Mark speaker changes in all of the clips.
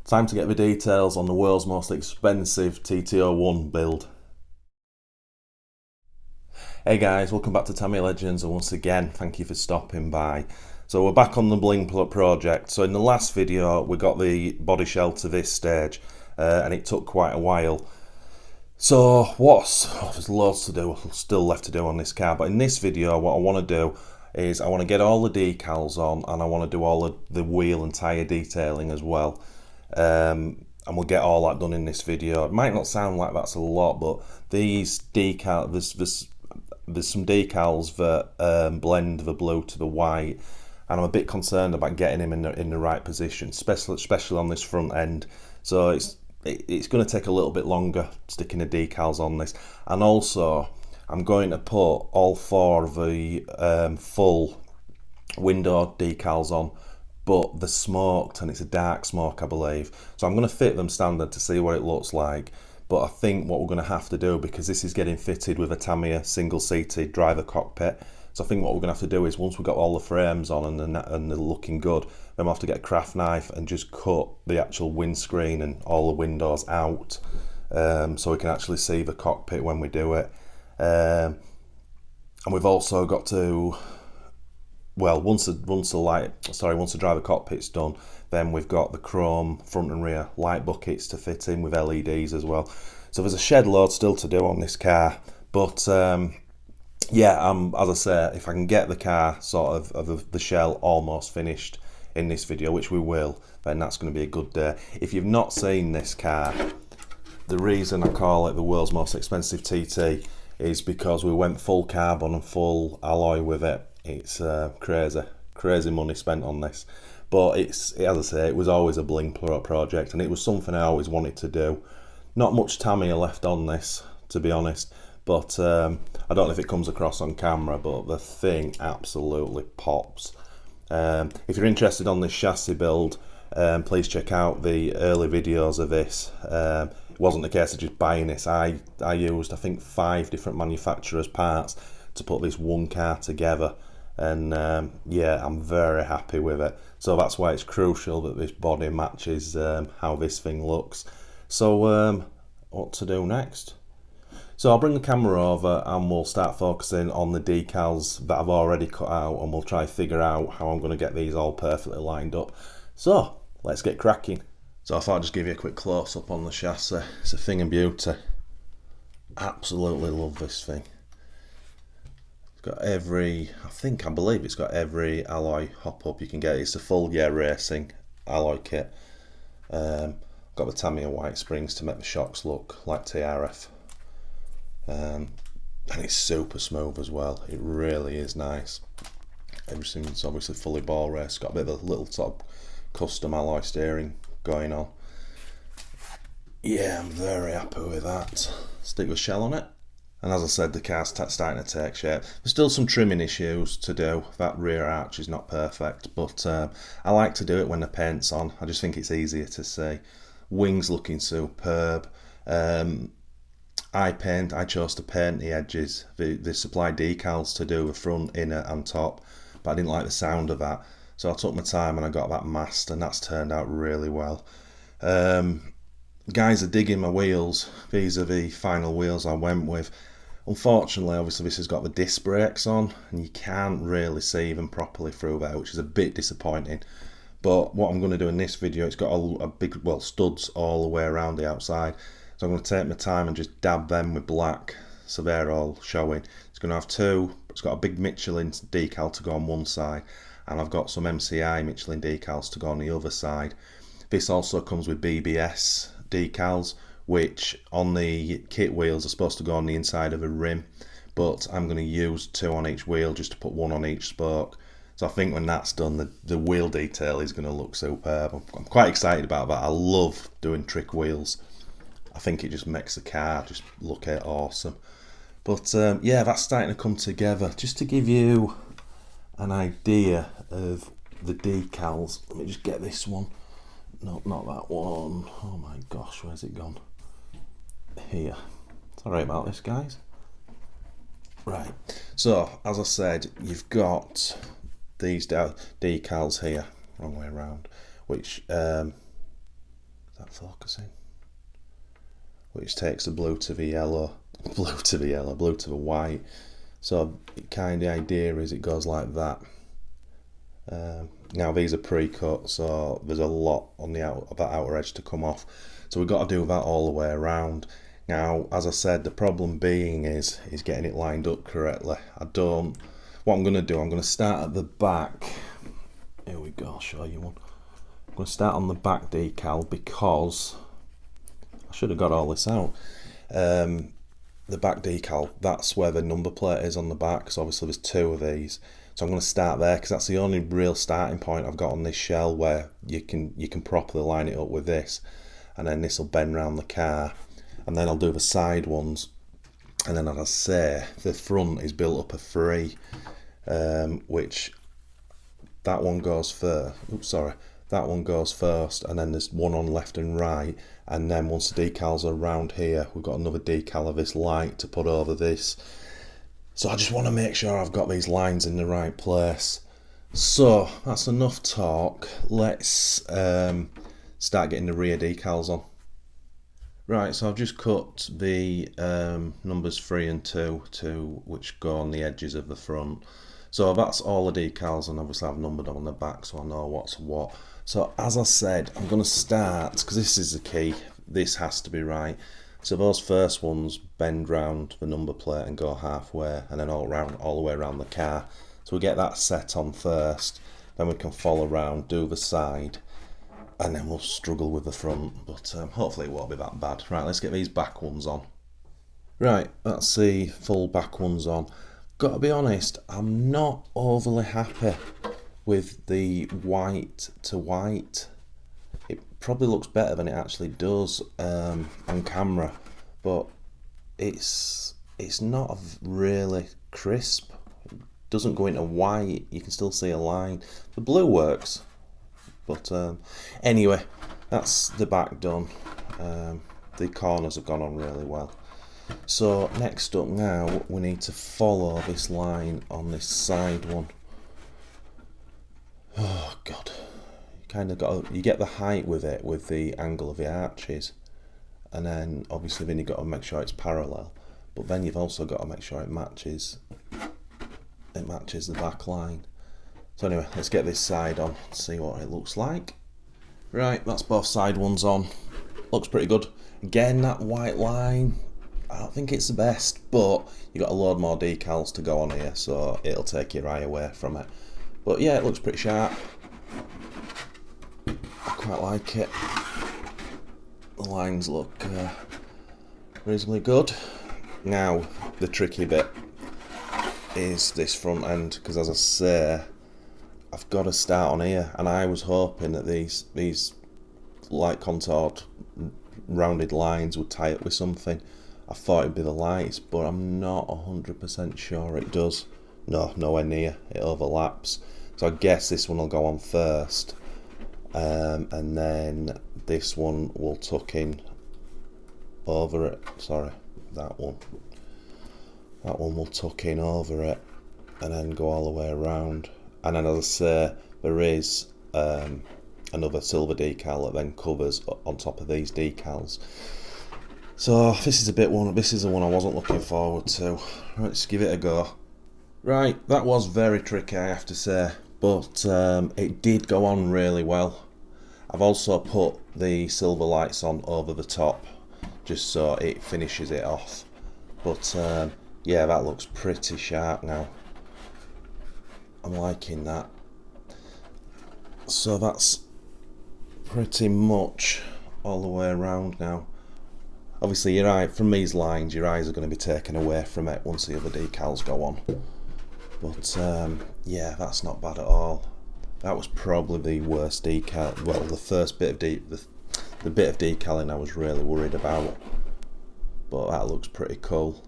Speaker 1: Time to get the details on the world's most expensive TT-01 build. Hey guys, welcome back to Tamiya Legends, and once again, thank you for stopping by. So we're back on the Bling project. So in the last video, we got the body shell to this stage, and it took quite a while. So there's loads to do, still left to do on this car, but in this video, what I want to do is I want to get all the decals on, and I want to do all of the wheel and tyre detailing as well. And we'll get all that done in this video. It might not sound like that's a lot, but these decals, there's some decals that blend the blue to the white, and I'm a bit concerned about getting him in the right position, especially on this front end. So it's going to take a little bit longer sticking the decals on this, and also I'm going to put all four of the full window decals on, but they're smoked and it's a dark smoke, I believe. So I'm going to fit them standard to see what it looks like. But I think what we're going to have to do, because this is getting fitted with a Tamiya single-seated driver cockpit, so I think what we're going to have to do is, once we've got all the frames on and they're looking good, then we'll have to get a craft knife and just cut the actual windscreen and all the windows out, so we can actually see the cockpit when we do it. And we've also got to, well, once the driver cockpit's done, then we've got the chrome front and rear light buckets to fit in with LEDs as well. So there's a shed load still to do on this car, but yeah, as I say, if I can get the car sort of the shell almost finished in this video, which we will, then that's going to be a good day. If you've not seen this car, the reason I call it the world's most expensive TT is because we went full carbon and full alloy with it. It's crazy money spent on this, but it's, as I say, it was always a Bling project, and it was something I always wanted to do. Not much Tamiya left on this, to be honest, but I don't know if it comes across on camera, but the thing absolutely pops. If you're interested on this chassis build, please check out the early videos of this. It wasn't a case of just buying this. I used, I think, 5 different manufacturers' parts to put this one car together, and yeah, I'm very happy with it. So that's why it's crucial that this body matches how this thing looks. So what to do next? So I'll bring the camera over and we'll start focusing on the decals that I've already cut out, and we'll try to figure out how I'm going to get these all perfectly lined up. So let's get cracking. So I thought I'd just give you a quick close-up on the chassis. It's a thing of beauty. Absolutely love this thing. It's got I believe it's got every alloy hop-up you can get. It's a full gear racing alloy kit. Got the Tamiya white springs to make the shocks look like TRF. And it's super smooth as well. It really is nice. Everything's obviously fully ball race. Got a bit of a little sort of custom alloy steering going on. Yeah, I'm very happy with that. Stick with shell on it. And as I said, the car's starting to take shape. There's still some trimming issues to do. That rear arch is not perfect, but I like to do it when the paint's on. I just think it's easier to see. Wings looking superb. I chose to paint the edges. They supply decals to do the front, inner and top, but I didn't like the sound of that. So I took my time and I got that masked, and that's turned out really well. Guys are digging my wheels. These are the final wheels I went with. Unfortunately, obviously this has got the disc brakes on, and you can't really see them properly through there, which is a bit disappointing. But what I'm going to do in this video, it's got a big, well, studs all the way around the outside. So I'm going to take my time and just dab them with black, so they're all showing. It's going to have it's got a big Michelin decal to go on one side, and I've got some MCI Michelin decals to go on the other side. This also comes with BBS decals, which on the kit wheels are supposed to go on the inside of a rim, but I'm going to use 2 on each wheel just to put 1 on each spoke. So I think when that's done, the wheel detail is going to look superb. I'm quite excited about that. I love doing trick wheels. I think it just makes the car just look awesome. But yeah, that's starting to come together. Just to give you an idea of the decals, let me just get this one. No, not that one. Oh my gosh, where's it gone? Here. Sorry about this, guys. Right, so as I said, you've got these decals here, wrong way around, which that focusing? Which takes the blue to the yellow, blue to the white. So kind of idea is it goes like that. Now these are pre-cut, so there's a lot on the that outer edge to come off. So we've got to do that all the way around. Now, as I said, the problem being is getting it lined up correctly. What I'm going to do, I'm going to start at the back. Here we go, I'll show you one. I'm going to start on the back decal because I should have got all this out. The back decal, that's where the number plate is on the back, so obviously there's two of these. So I'm going to start there because that's the only real starting point I've got on this shell where you can properly line it up with this, and then this will bend round the car, and then I'll do the side ones, and then as I say, the front is built up of three, which that one goes first. That one goes first, and then there's one on left and right, and then once the decals are around here, we've got another decal of this light to put over this. So I just want to make sure I've got these lines in the right place. So that's enough talk. Let's start getting the rear decals on. Right, so I've just cut the numbers 3 and 2 which go on the edges of the front. So that's all the decals, and obviously I've numbered them on the back so I know what's what. So as I said, I'm going to start, because this is the key, this has to be right. So those first ones bend round the number plate and go halfway, and then all the way around the car. So we get that set on first, then we can follow around, do the side, and then we'll struggle with the front, but hopefully it won't be that bad. Right, let's get these back ones on. Right, that's the full back ones on. Got to be honest, I'm not overly happy with the white to white. It probably looks better than it actually does on camera, but it's not really crisp. It doesn't go into white, you can still see a line. The blue works, but anyway, that's the back done. The corners have gone on really well. So next up now, we need to follow this line on this side one. Oh god, you get the height with it, with the angle of the arches, and then obviously then you've got to make sure it's parallel, but then you've also got to make sure it matches the back line. So anyway, let's get this side on, see what it looks like. Right, that's both side ones on. Looks pretty good. Again, that white line, I don't think it's the best, but you've got a load more decals to go on here, so it'll take your eye away from it. But yeah, it looks pretty sharp. I quite like it. The lines look reasonably good. Now, the tricky bit is this front end, because as I say, I've got to start on here, and I was hoping that these light contoured rounded lines would tie up with something. I thought it'd be the lights, but I'm not 100% sure it does. No, nowhere near. It overlaps. So I guess this one will go on first, and then this one will tuck in over it. Sorry, that one. That one will tuck in over it, and then go all the way around. And then, as I say, there is another silver decal that then covers on top of these decals. So this is the one I wasn't looking forward to. Let's give it a go. Right, that was very tricky, I have to say, but it did go on really well. I've also put the silver lights on over the top, just so it finishes it off. But yeah, that looks pretty sharp now. I'm liking that. So that's pretty much all the way around now. Obviously, your eye, from these lines, your eyes are going to be taken away from it once the other decals go on. But yeah, that's not bad at all. That was probably the worst decal. Well, the first bit of the bit of decaling I was really worried about. But that looks pretty cool.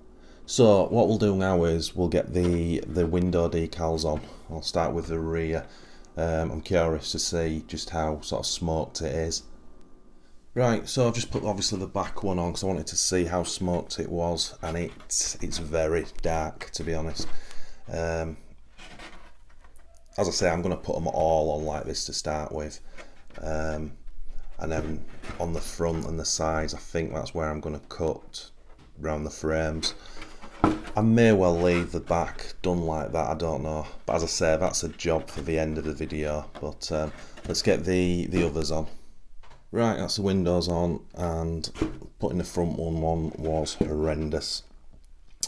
Speaker 1: So what we'll do now is we'll get the window decals on. I'll start with the rear. I'm curious to see just how sort of smoked it is. Right, so I've just put obviously the back one on because I wanted to see how smoked it was, and it's very dark, to be honest. As I say, I'm going to put them all on like this to start with. and then on the front and the sides, I think that's where I'm going to cut around the frames. I may well leave the back done like that, I don't know, but as I say, that's a job for the end of the video. But let's get the others on. Right, that's the windows on, and putting the front one on was horrendous.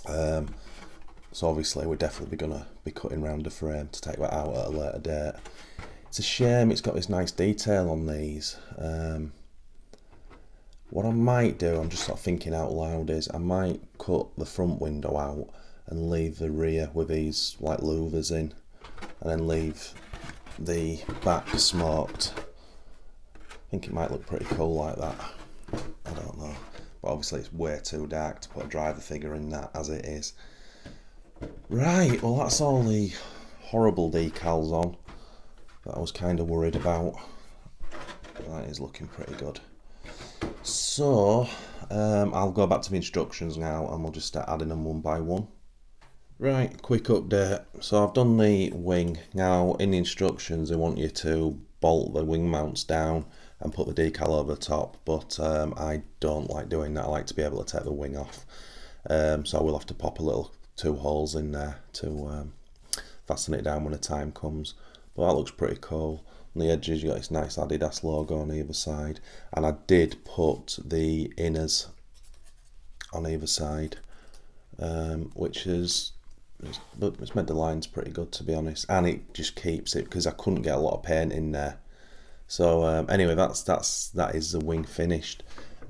Speaker 1: So obviously we're definitely going to be cutting around the frame to take that out at a later date. It's a shame it's got this nice detail on these. What I might do, I'm just sort of thinking out loud, is I might cut the front window out and leave the rear with these like louvers in, and then leave the back smoked. I think it might look pretty cool like that. I don't know, but obviously it's way too dark to put a driver figure in that as it is. Right, well that's all the horrible decals on that I was kind of worried about. That is looking pretty good. So I'll go back to the instructions now and we'll just start adding them one by one. Right, quick update. So I've done the wing. Now in the instructions they want you to bolt the wing mounts down and put the decal over the top, but I don't like doing that. I like to be able to take the wing off. So I will have to pop a little 2 holes in there to fasten it down when the time comes. But that looks pretty cool. On the edges you got this nice Adidas logo on either side, and I did put the inners on either side, which is it's made the lines pretty good, to be honest, and it just keeps it because I couldn't get a lot of paint in there. So anyway, that is the wing finished.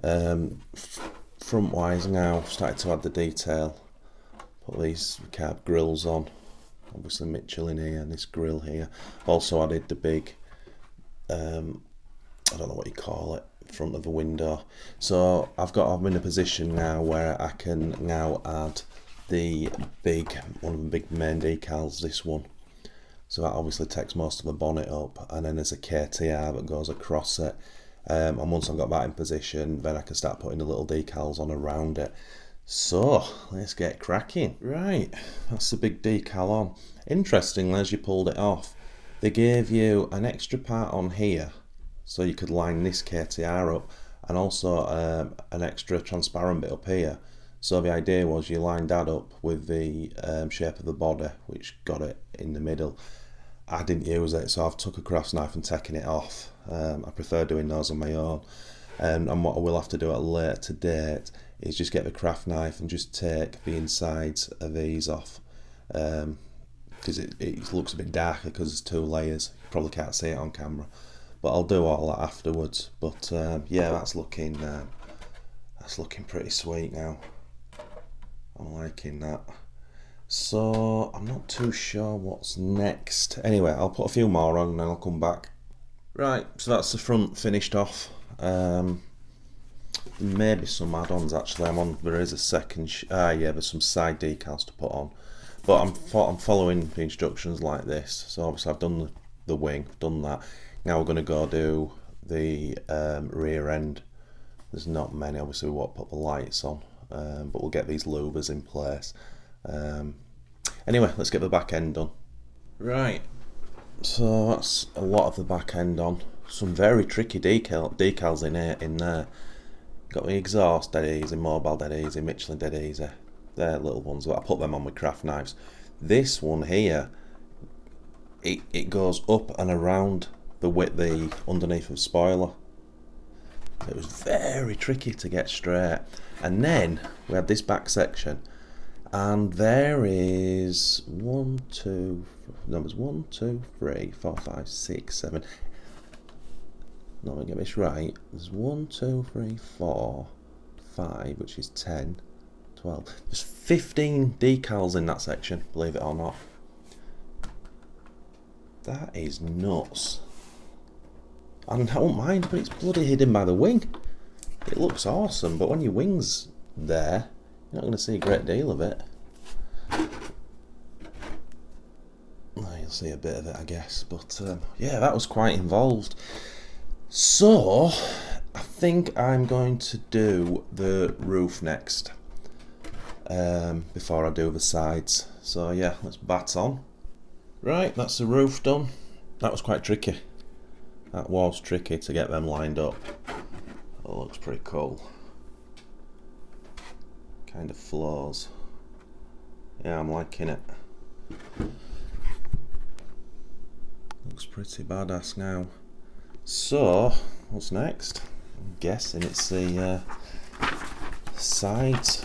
Speaker 1: Front wise now, started to add the detail. Put these carb grills on, obviously Mitchell in here, and this grill here. Also added the big, I don't know what you call it, front of the window. So I'm in a position now where I can now add one of the big main decals, this one. So that obviously takes most of the bonnet up, and then there's a KTR that goes across it. And once I've got that in position, then I can start putting the little decals on around it. So let's get cracking. Right, that's the big decal on. Interestingly, as you pulled it off, they gave you an extra part on here so you could line this KTR up, and also an extra transparent bit up here. So the idea was you lined that up with the shape of the body, which got it in the middle. I didn't use it, so I've took a cross knife and taken it off. I prefer doing those on my own. And what I will have to do at a later date is just get the craft knife and just take the insides of these off, because it looks a bit darker because there's 2 layers. You probably can't see it on camera, but I'll do all that afterwards. But yeah, that's looking pretty sweet now. I'm liking that. So I'm not too sure what's next. Anyway, I'll put a few more on and then I'll come back. Right, so that's the front finished off. Maybe some add-ons actually. There is a second. Yeah, there's some side decals to put on, but I'm following the instructions like this. So obviously I've done the wing, done that. Now we're going to go do the rear end. There's not many. Obviously we won't put the lights on, but we'll get these louvers in place. Anyway, let's get the back end done. Right, so that's a lot of the back end on. Some very tricky decals in there. Got the exhaust dead easy, mobile dead easy, Michelin dead easy. They're little ones, but I put them on with craft knives. This one here, it goes up and around the underneath of the spoiler. It was very tricky to get straight. And then we had this back section, and there is 1, 2, 3, 4, 5, 6, 7. Not gonna get this right. There's 1, 2, 3, 4, 5, which is 10, 12. There's 15 decals in that section, believe it or not. That is nuts. And I don't mind, but it's bloody hidden by the wing. It looks awesome, but when your wing's there, you're not going to see a great deal of it. Well, you'll see a bit of it, I guess. But yeah, that was quite involved. So I think I'm going to do the roof next, before I do the sides. So yeah, let's bat on. Right, that's the roof done. That was quite tricky. That was tricky to get them lined up. It looks pretty cool. Kind of flows. Yeah, I'm liking it. Looks pretty badass now. So, what's next? I'm guessing it's the sides.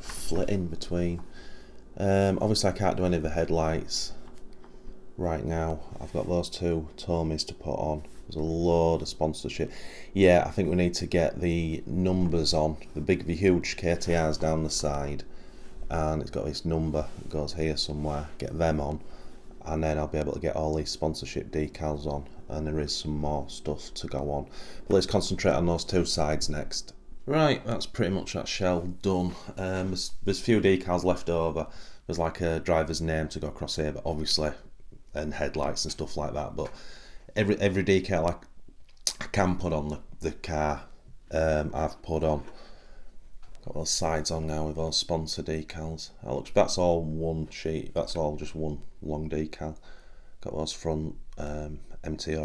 Speaker 1: Flitting between. Obviously I can't do any of the headlights right now. I've got those two Tomys to put on. There's a load of sponsorship. Yeah, I think we need to get the numbers on. The huge KTRs down the side, and it's got this number that goes here somewhere. Get them on, and then I'll be able to get all these sponsorship decals on, and there is some more stuff to go on. But let's concentrate on those two sides next. Right, that's pretty much that shell done. There's a few decals left over. There's like a driver's name to go across here, but obviously, and headlights and stuff like that. But every decal I can put on the car, I've put on. Got those sides on now with those sponsor decals. That's all one sheet. That's all just one long decal. Got those front MTO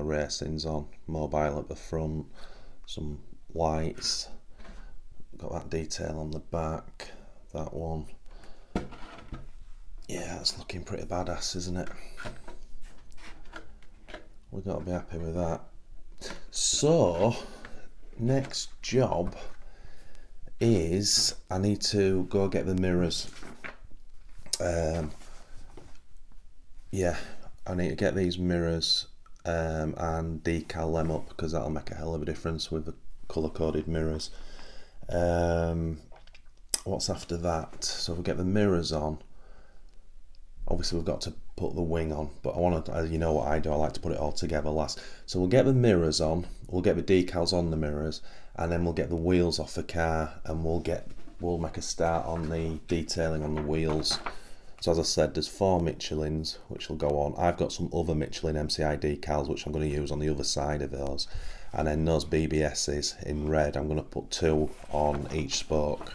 Speaker 1: Racings on, mobile at the front, some lights. Got that detail on the back, that one. Yeah, that's looking pretty badass, isn't it? We've got to be happy with that. So, next job is I need to go get the mirrors. Yeah, I need to get these mirrors and decal them up, because that'll make a hell of a difference with the colour-coded mirrors. What's after that? So if we get the mirrors on, obviously we've got to put the wing on, but I want to, you know what I do, I like to put it all together last. So we'll get the mirrors on, we'll get the decals on the mirrors, and then we'll get the wheels off the car, and we'll make a start on the detailing on the wheels. So as I said, there's 4 Michelins which will go on. I've got some other Michelin MCI decals which I'm going to use on the other side of those, and then those BBSs in red, I'm going to put 2 on each spoke.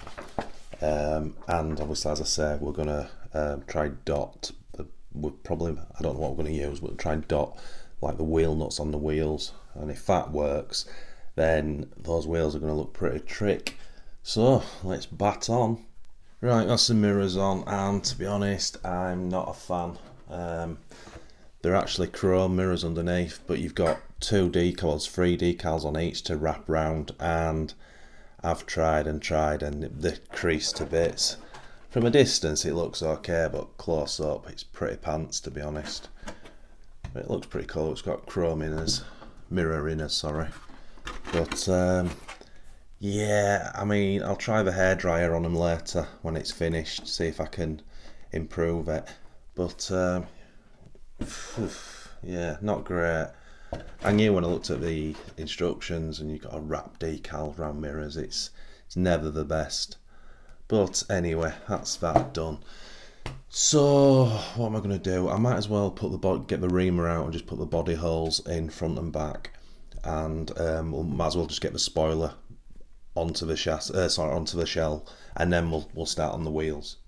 Speaker 1: And obviously, as I said, we're going to try dot. We're probably, I don't know what we're going to use, but try and dot like the wheel nuts on the wheels. And if that works, then those wheels are going to look pretty trick. So let's bat on. Right, that's the mirrors on, and to be honest, I'm not a fan. They're actually chrome mirrors underneath, but you've got 3 decals on each to wrap round, and I've tried and they're creased to bits. From a distance it looks okay, but close up it's pretty pants, to be honest. But it looks pretty cool. It's got chrome inners, mirror inners, sorry. But yeah, I mean, I'll try the hairdryer on them later when it's finished, see if I can improve it. But yeah, not great. I knew when I looked at the instructions and you've got a wrap decal around mirrors, it's never the best. But anyway, that's that done. So what am I going to do? I might as well get the reamer out and just put the body holes in front and back, and we might as well just get the spoiler onto the onto the shell, and then we'll start on the wheels.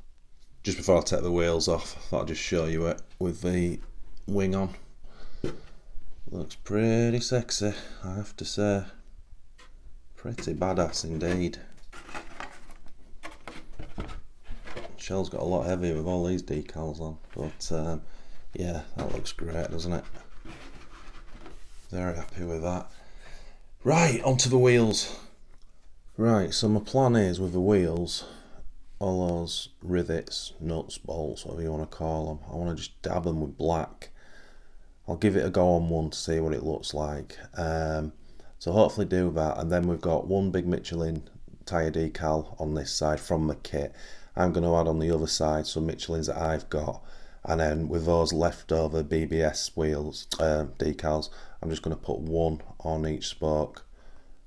Speaker 1: Just before I take the wheels off, I thought I'd just show you it with the wing on. Looks pretty sexy, I have to say. Pretty badass indeed. Shell's got a lot heavier with all these decals on, but yeah, that looks great, doesn't it? Very happy with that. Right, onto the wheels. Right, so my plan is with the wheels, all those rivets, nuts, bolts, whatever you want to call them, I want to just dab them with black. I'll give it a go on one to see what it looks like. So hopefully do that, and then we've got one big Michelin tyre decal on this side from the kit. I'm going to add on the other side some Michelins that I've got, and then with those leftover BBS wheels, decals, I'm just going to put 1 on each spoke.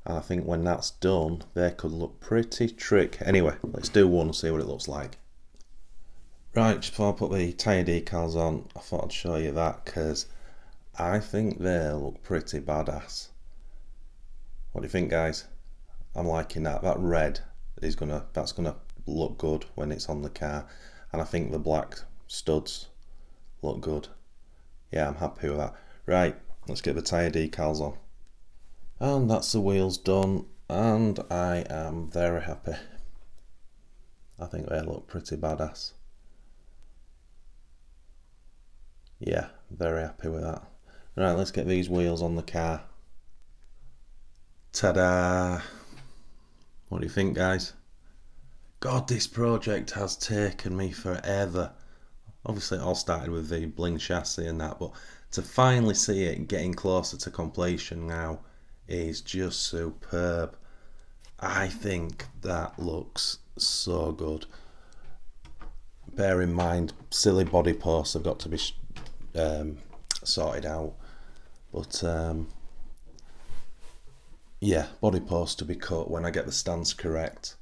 Speaker 1: And I think when that's done, they could look pretty trick. Anyway, let's do one and see what it looks like. Right, just before I put the tyre decals on, I thought I'd show you that, because I think they look pretty badass. What do you think, guys? I'm liking that. That red that's gonna look good when it's on the car, and I think the black studs look good. Yeah, I'm happy with that. Right, Let's get the tyre decals on. And that's the wheels done, and I am very happy. I think they look pretty badass. Yeah, very happy with that. Right, let's get these wheels on the car. Ta-da! What do you think, guys? God, this project has taken me forever. Obviously it all started with the Bling chassis and that, but to finally see it getting closer to completion now is just superb. I think that looks so good. Bear in mind, silly body posts have got to be sorted out, but yeah, body posts to be cut when I get the stance correct.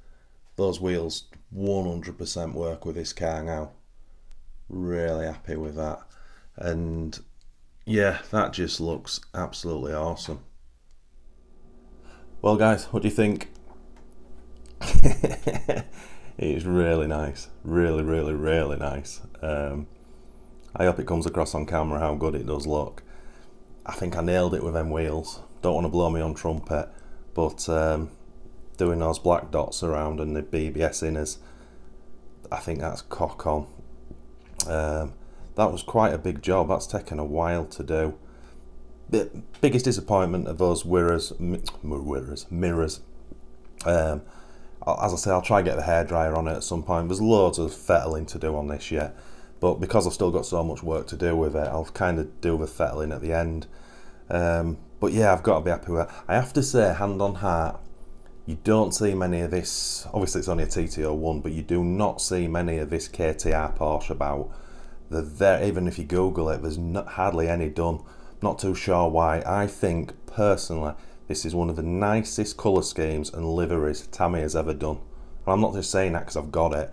Speaker 1: Those wheels 100% work with this car now. Really happy with that, and yeah, that just looks absolutely awesome. Well guys, what do you think? It's really nice, really nice. I hope it comes across on camera how good it does look. I think I nailed it with them wheels. Don't want to blow me on trumpet, but doing those black dots around and the BBS inners, I think that's cock on. That was quite a big job. That's taken a while to do. The biggest disappointment of those mirrors. As I say, I'll try and get the hairdryer on it at some point. There's loads of fettling to do on this yet, but because I've still got so much work to do with it, I'll kind of do the fettling at the end. But yeah, I've got to be happy with it. I have to say, hand on heart, you don't see many of this. Obviously it's only a TT-01, but you do not see many of this KTR Porsche about. Even if you Google it, there's hardly any done. Not too sure why. I think personally this is one of the nicest colour schemes and liveries Tamiya's ever done. And I'm not just saying that because I've got it.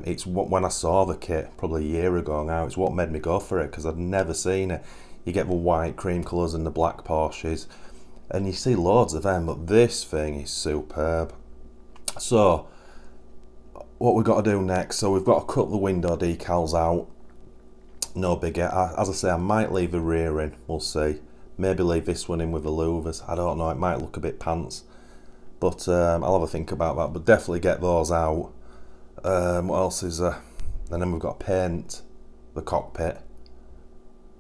Speaker 1: It's when I saw the kit probably a year ago now, it's what made me go for it, because I'd never seen it. You get the white cream colours and the black Porsches, and you see loads of them, but this thing is superb. So what we've got to do next, so we've got to cut the window decals out. No biggie. As I say, I might leave the rear in, we'll see. Maybe leave this one in with the louvers, I don't know, it might look a bit pants, but I'll have a think about that, but definitely get those out. What else is there? And then we've got to paint the cockpit,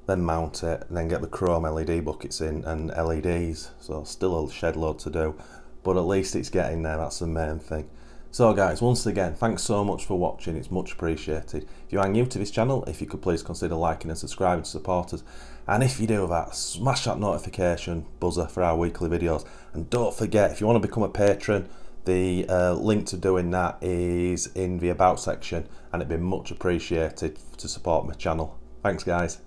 Speaker 1: then mount it, and then get the chrome LED buckets in and LEDs, so still a shed load to do, but at least it's getting there, that's the main thing. So guys, once again, thanks so much for watching, it's much appreciated. If you are new to this channel, if you could please consider liking and subscribing to support us, and if you do that, smash that notification buzzer for our weekly videos, and don't forget, if you want to become a patron, the link to doing that is in the about section, and it'd be much appreciated to support my channel. Thanks guys.